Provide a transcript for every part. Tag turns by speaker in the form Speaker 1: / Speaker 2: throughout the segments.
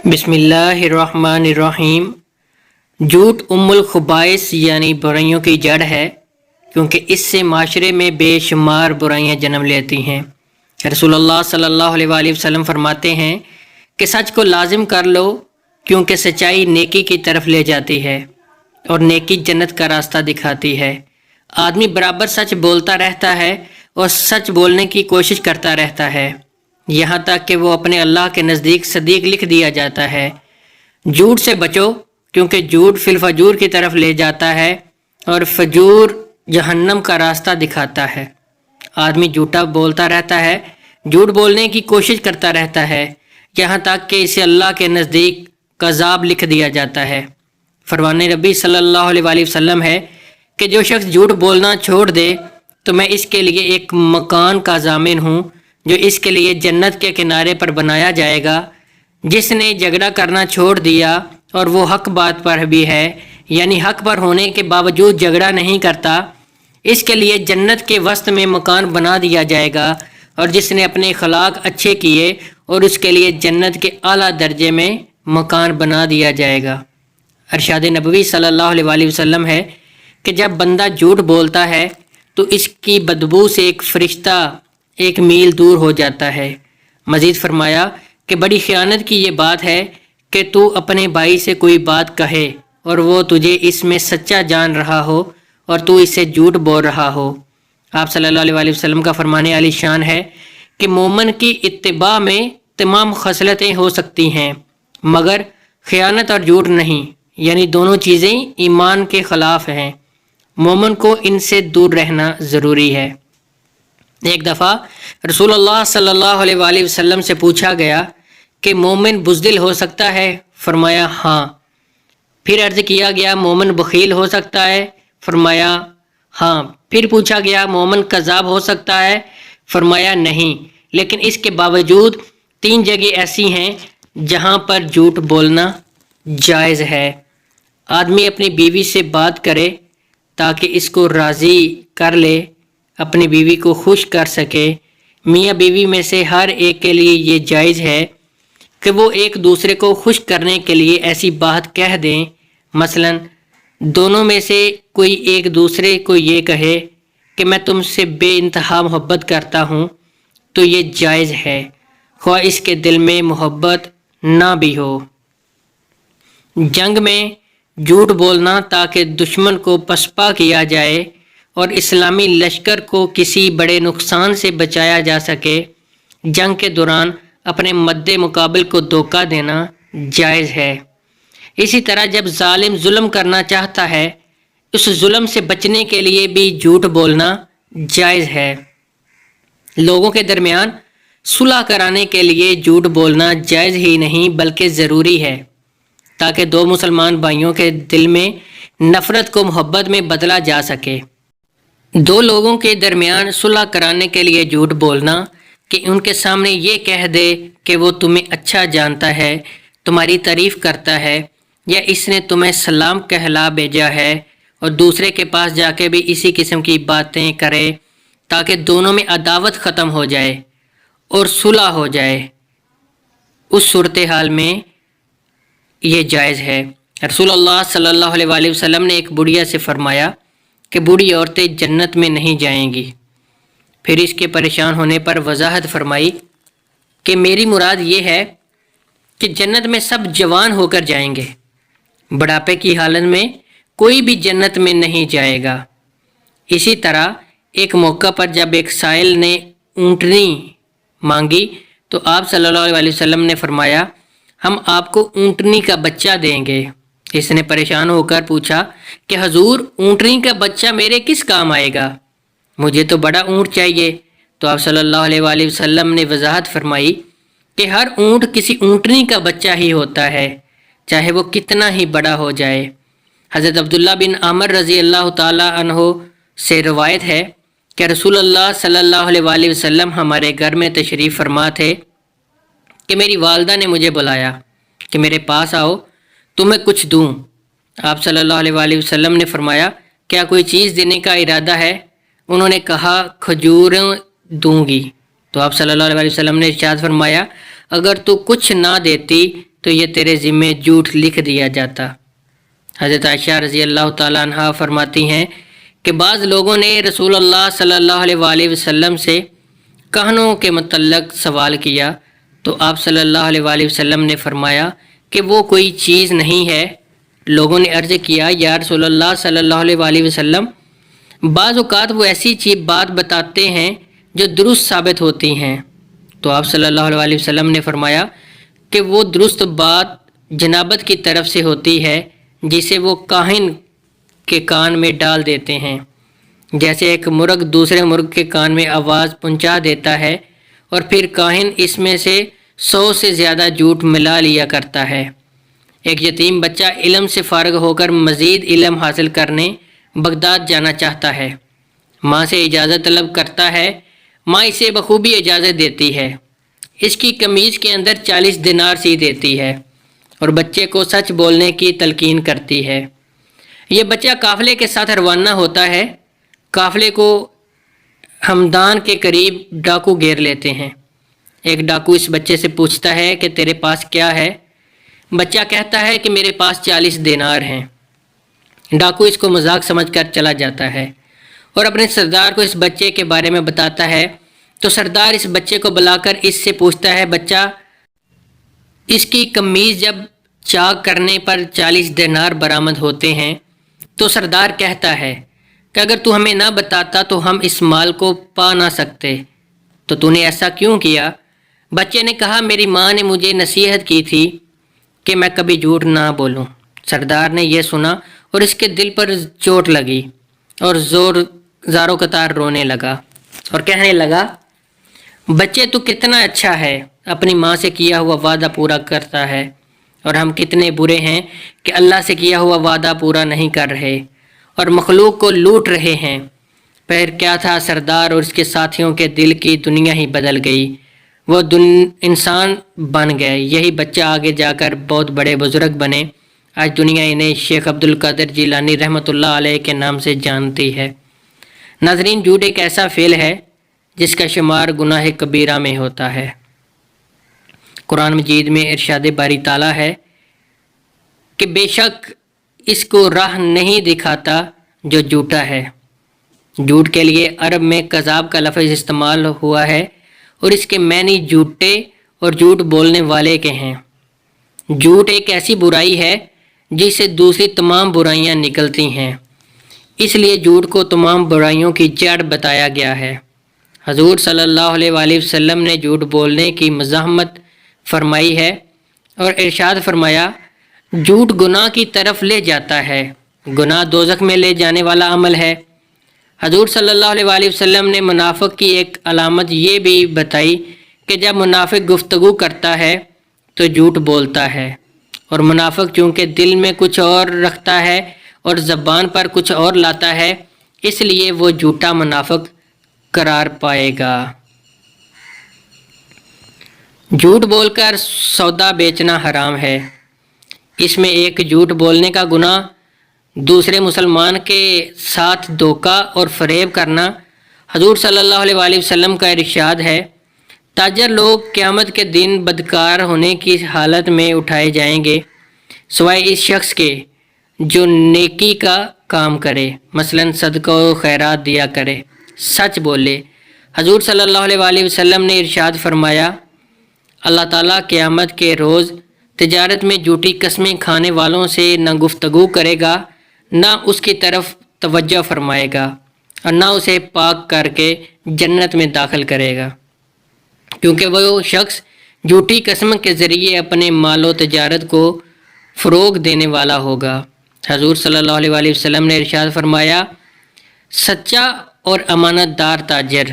Speaker 1: بسم اللہ الرحمن الرحیم۔ جھوٹ ام الخبائث یعنی برائیوں کی جڑ ہے، کیونکہ اس سے معاشرے میں بے شمار برائیاں جنم لیتی ہیں۔ رسول اللہ صلی اللہ علیہ وآلہ وسلم فرماتے ہیں کہ سچ کو لازم کر لو، کیونکہ سچائی نیکی کی طرف لے جاتی ہے اور نیکی جنت کا راستہ دکھاتی ہے۔ آدمی برابر سچ بولتا رہتا ہے اور سچ بولنے کی کوشش کرتا رہتا ہے، یہاں تک کہ وہ اپنے اللہ کے نزدیک صدیق لکھ دیا جاتا ہے۔ جھوٹ سے بچو، کیونکہ جھوٹ فی الفجور کی طرف لے جاتا ہے اور فجور جہنم کا راستہ دکھاتا ہے۔ آدمی جھوٹا بولتا رہتا ہے، جھوٹ بولنے کی کوشش کرتا رہتا ہے، یہاں تک کہ اسے اللہ کے نزدیک کذاب لکھ دیا جاتا ہے۔ فرمان ربی صلی اللہ علیہ وآلہ وسلم ہے کہ جو شخص جھوٹ بولنا چھوڑ دے تو میں اس کے لیے ایک مکان کا ضامن ہوں جو اس کے لیے جنت کے کنارے پر بنایا جائے گا۔ جس نے جھگڑا کرنا چھوڑ دیا اور وہ حق بات پر بھی ہے، یعنی حق پر ہونے کے باوجود جھگڑا نہیں کرتا، اس کے لیے جنت کے وسط میں مکان بنا دیا جائے گا۔ اور جس نے اپنے اخلاق اچھے کیے اور اس کے لیے جنت کے اعلیٰ درجے میں مکان بنا دیا جائے گا۔ ارشاد نبوی صلی اللہ علیہ وآلہ وسلم ہے کہ جب بندہ جھوٹ بولتا ہے تو اس کی بدبو سے ایک فرشتہ 1 میل دور ہو جاتا ہے۔ مزید فرمایا کہ بڑی خیانت کی یہ بات ہے کہ تو اپنے بھائی سے کوئی بات کہے اور وہ تجھے اس میں سچا جان رہا ہو اور تو اس سے جھوٹ بول رہا ہو۔ آپ صلی اللہ علیہ وآلہ وسلم کا فرمان عالی شان ہے کہ مومن کی اتباع میں تمام خصلتیں ہو سکتی ہیں مگر خیانت اور جھوٹ نہیں، یعنی دونوں چیزیں ایمان کے خلاف ہیں۔ مومن کو ان سے دور رہنا ضروری ہے۔ ایک دفعہ رسول اللہ صلی اللہ علیہ وآلہ وسلم سے پوچھا گیا کہ مومن بزدل ہو سکتا ہے؟ فرمایا ہاں۔ پھر عرض کیا گیا مومن بخیل ہو سکتا ہے؟ فرمایا ہاں۔ پھر پوچھا گیا مومن کذاب ہو سکتا ہے؟ فرمایا نہیں، لیکن اس کے باوجود 3 جگہ ایسی ہیں جہاں پر جھوٹ بولنا جائز ہے۔ آدمی اپنی بیوی سے بات کرے تاکہ اس کو راضی کر لے، اپنی بیوی کو خوش کر سکے۔ میاں بیوی میں سے ہر ایک کے لیے یہ جائز ہے کہ وہ ایک دوسرے کو خوش کرنے کے لیے ایسی بات کہہ دیں، مثلا دونوں میں سے کوئی ایک دوسرے کو یہ کہے کہ میں تم سے بے انتہا محبت کرتا ہوں، تو یہ جائز ہے، خواہ اس کے دل میں محبت نہ بھی ہو۔ جنگ میں جھوٹ بولنا تاکہ دشمن کو پسپا کیا جائے اور اسلامی لشکر کو کسی بڑے نقصان سے بچایا جا سکے، جنگ کے دوران اپنے مد مقابل کو دھوکہ دینا جائز ہے۔ اسی طرح جب ظالم ظلم کرنا چاہتا ہے، اس ظلم سے بچنے کے لیے بھی جھوٹ بولنا جائز ہے۔ لوگوں کے درمیان صلح کرانے کے لیے جھوٹ بولنا جائز ہی نہیں بلکہ ضروری ہے، تاکہ 2 مسلمان بھائیوں کے دل میں نفرت کو محبت میں بدلا جا سکے۔ 2 لوگوں کے درمیان صلح کرانے کے لیے جھوٹ بولنا کہ ان کے سامنے یہ کہہ دے کہ وہ تمہیں اچھا جانتا ہے، تمہاری تعریف کرتا ہے، یا اس نے تمہیں سلام کہلا بھیجا ہے، اور دوسرے کے پاس جا کے بھی اسی قسم کی باتیں کرے تاکہ دونوں میں عداوت ختم ہو جائے اور صلح ہو جائے، اس صورتحال میں یہ جائز ہے۔ رسول اللہ صلی اللہ علیہ وآلہ وسلم نے ایک بڑھیا سے فرمایا کہ بوڑھی عورتیں جنت میں نہیں جائیں گی۔ پھر اس کے پریشان ہونے پر وضاحت فرمائی کہ میری مراد یہ ہے کہ جنت میں سب جوان ہو کر جائیں گے، بڑھاپے کی حالت میں کوئی بھی جنت میں نہیں جائے گا۔ اسی طرح ایک موقع پر جب ایک سائل نے اونٹنی مانگی تو آپ صلی اللہ علیہ وسلم نے فرمایا ہم آپ کو اونٹنی کا بچہ دیں گے۔ اس نے پریشان ہو کر پوچھا کہ حضور اونٹنی کا بچہ میرے کس کام آئے گا؟ مجھے تو بڑا اونٹ چاہیے۔ تو آپ صلی اللہ علیہ وآلہ وسلم نے وضاحت فرمائی کہ ہر اونٹ کسی اونٹنی کا بچہ ہی ہوتا ہے، چاہے وہ کتنا ہی بڑا ہو جائے۔ حضرت عبداللہ بن عمر رضی اللہ تعالی عنہ سے روایت ہے کہ رسول اللہ صلی اللہ علیہ وآلہ وسلم ہمارے گھر میں تشریف فرما تھے کہ میری والدہ نے مجھے بلایا کہ میرے پاس آؤ تمہیں کچھ دوں۔ آپ صلی اللہ علیہ وآلہ وسلم نے فرمایا کیا کوئی چیز دینے کا ارادہ ہے؟ انہوں نے کہا کھجوریں دوں گی۔ تو آپ صلی اللہ علیہ وسلم نے ارشاد فرمایا اگر تو کچھ نہ دیتی تو تو یہ تیرے ذمے جھوٹ لکھ دیا جاتا۔ حضرت عائشہ رضی اللہ تعالیٰ عنہ فرماتی ہیں کہ بعض لوگوں نے رسول اللہ صلی اللہ علیہ وآلہ وسلم سے کہنوں کے متعلق سوال کیا تو آپ صلی اللہ علیہ وآلہ وسلم نے فرمایا کہ وہ کوئی چیز نہیں ہے۔ لوگوں نے عرض کیا یا رسول اللہ صلی اللہ علیہ وآلہ وسلم، بعض اوقات وہ ایسی چیز بات بتاتے ہیں جو درست ثابت ہوتی ہیں، تو آپ صلی اللہ علیہ وآلہ وسلم نے فرمایا کہ وہ درست بات جنابت کی طرف سے ہوتی ہے جسے وہ کاہن کے کان میں ڈال دیتے ہیں، جیسے ایک مرغ دوسرے مرغ کے کان میں آواز پہنچا دیتا ہے اور پھر کاہن اس میں سے 100 سے زیادہ جھوٹ ملا لیا کرتا ہے۔ ایک یتیم بچہ علم سے فارغ ہو کر مزید علم حاصل کرنے بغداد جانا چاہتا ہے، ماں سے اجازت طلب کرتا ہے، ماں اسے بخوبی اجازت دیتی ہے، اس کی قمیض کے اندر 40 دینار سی دیتی ہے اور بچے کو سچ بولنے کی تلقین کرتی ہے۔ یہ بچہ قافلے کے ساتھ روانہ ہوتا ہے۔ قافلے کو ہمدان کے قریب ڈاکو گھیر لیتے ہیں۔ ایک ڈاکو اس بچے سے پوچھتا ہے کہ تیرے پاس کیا ہے؟ بچہ کہتا ہے کہ میرے پاس 40 دینار ہیں۔ ڈاکو اس کو مذاق سمجھ کر چلا جاتا ہے اور اپنے سردار کو اس بچے کے بارے میں بتاتا ہے، تو سردار اس بچے کو بلا کر اس سے پوچھتا ہے، بچہ، اس کی قمیض جب چاک کرنے پر 40 دینار برآمد ہوتے ہیں تو سردار کہتا ہے کہ اگر تو ہمیں نہ بتاتا تو ہم اس مال کو پا نہ سکتے، تو تو نے ایسا کیوں کیا؟ بچے نے کہا، میری ماں نے مجھے نصیحت کی تھی کہ میں کبھی جھوٹ نہ بولوں۔ سردار نے یہ سنا اور اس کے دل پر چوٹ لگی اور زاروں قطار رونے لگا اور کہنے لگا، بچے تو کتنا اچھا ہے، اپنی ماں سے کیا ہوا وعدہ پورا کرتا ہے، اور ہم کتنے برے ہیں کہ اللہ سے کیا ہوا وعدہ پورا نہیں کر رہے اور مخلوق کو لوٹ رہے ہیں۔ پھر کیا تھا، سردار اور اس کے ساتھیوں کے دل کی دنیا ہی بدل گئی، وہ انسان بن گئے۔ یہی بچہ آگے جا کر بہت بڑے بزرگ بنے۔ آج دنیا انہیں شیخ عبد القادر جیلانی رحمۃ اللہ علیہ کے نام سے جانتی ہے۔ ناظرین، جھوٹ ایک ایسا فعل ہے جس کا شمار گناہ کبیرہ میں ہوتا ہے۔ قرآن مجید میں ارشاد باری تعالیٰ ہے کہ بے شک اس کو راہ نہیں دکھاتا جو جھوٹا ہے۔ جھوٹ کے لیے عرب میں کذاب کا لفظ استعمال ہوا ہے اور اس کے معنی جھوٹے اور جھوٹ بولنے والے کے ہیں۔ جھوٹ ایک ایسی برائی ہے جس سے دوسری تمام برائیاں نکلتی ہیں، اس لیے جھوٹ کو تمام برائیوں کی جڑ بتایا گیا ہے۔ حضور صلی اللہ علیہ وآلہ وسلم نے جھوٹ بولنے کی مزاحمت فرمائی ہے اور ارشاد فرمایا، جھوٹ گناہ کی طرف لے جاتا ہے، گناہ دوزخ میں لے جانے والا عمل ہے۔ حضور صلی اللہ علیہ وآلہ وسلم نے منافق کی ایک علامت یہ بھی بتائی کہ جب منافق گفتگو کرتا ہے تو جھوٹ بولتا ہے، اور منافق چونکہ دل میں کچھ اور رکھتا ہے اور زبان پر کچھ اور لاتا ہے، اس لیے وہ جھوٹا منافق قرار پائے گا۔ جھوٹ بول کر سودا بیچنا حرام ہے۔ اس میں ایک جھوٹ بولنے کا گناہ، دوسرے مسلمان کے ساتھ دھوکہ اور فریب کرنا۔ حضور صلی اللہ علیہ وآلہ وسلم کا ارشاد ہے، تاجر لوگ قیامت کے دن بدکار ہونے کی حالت میں اٹھائے جائیں گے سوائے اس شخص کے جو نیکی کا کام کرے، مثلا صدقہ و خیرات دیا کرے، سچ بولے۔ حضور صلی اللہ علیہ وآلہ وسلم نے ارشاد فرمایا، اللہ تعالیٰ قیامت کے روز تجارت میں جھوٹی قسمیں کھانے والوں سے نہ گفتگو کرے گا، نہ اس کی طرف توجہ فرمائے گا، اور نہ اسے پاک کر کے جنت میں داخل کرے گا، کیونکہ وہ شخص جھوٹی قسم کے ذریعے اپنے مال و تجارت کو فروغ دینے والا ہوگا۔ حضور صلی اللہ علیہ وآلہ وسلم نے ارشاد فرمایا، سچا اور امانت دار تاجر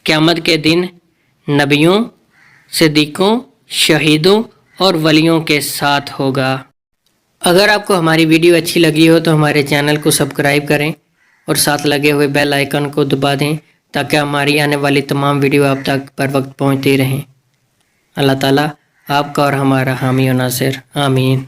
Speaker 1: قیامت کے دن نبیوں، صدیقوں، شہیدوں اور ولیوں کے ساتھ ہوگا۔ اگر آپ کو ہماری ویڈیو اچھی لگی ہو تو ہمارے چینل کو سبسکرائب کریں اور ساتھ لگے ہوئے بیل آئیکن کو دبا دیں تاکہ ہماری آنے والی تمام ویڈیو آپ تک پر وقت پہنچتی رہیں۔ اللہ تعالیٰ آپ کا اور ہمارا حامی و ناصر، آمین۔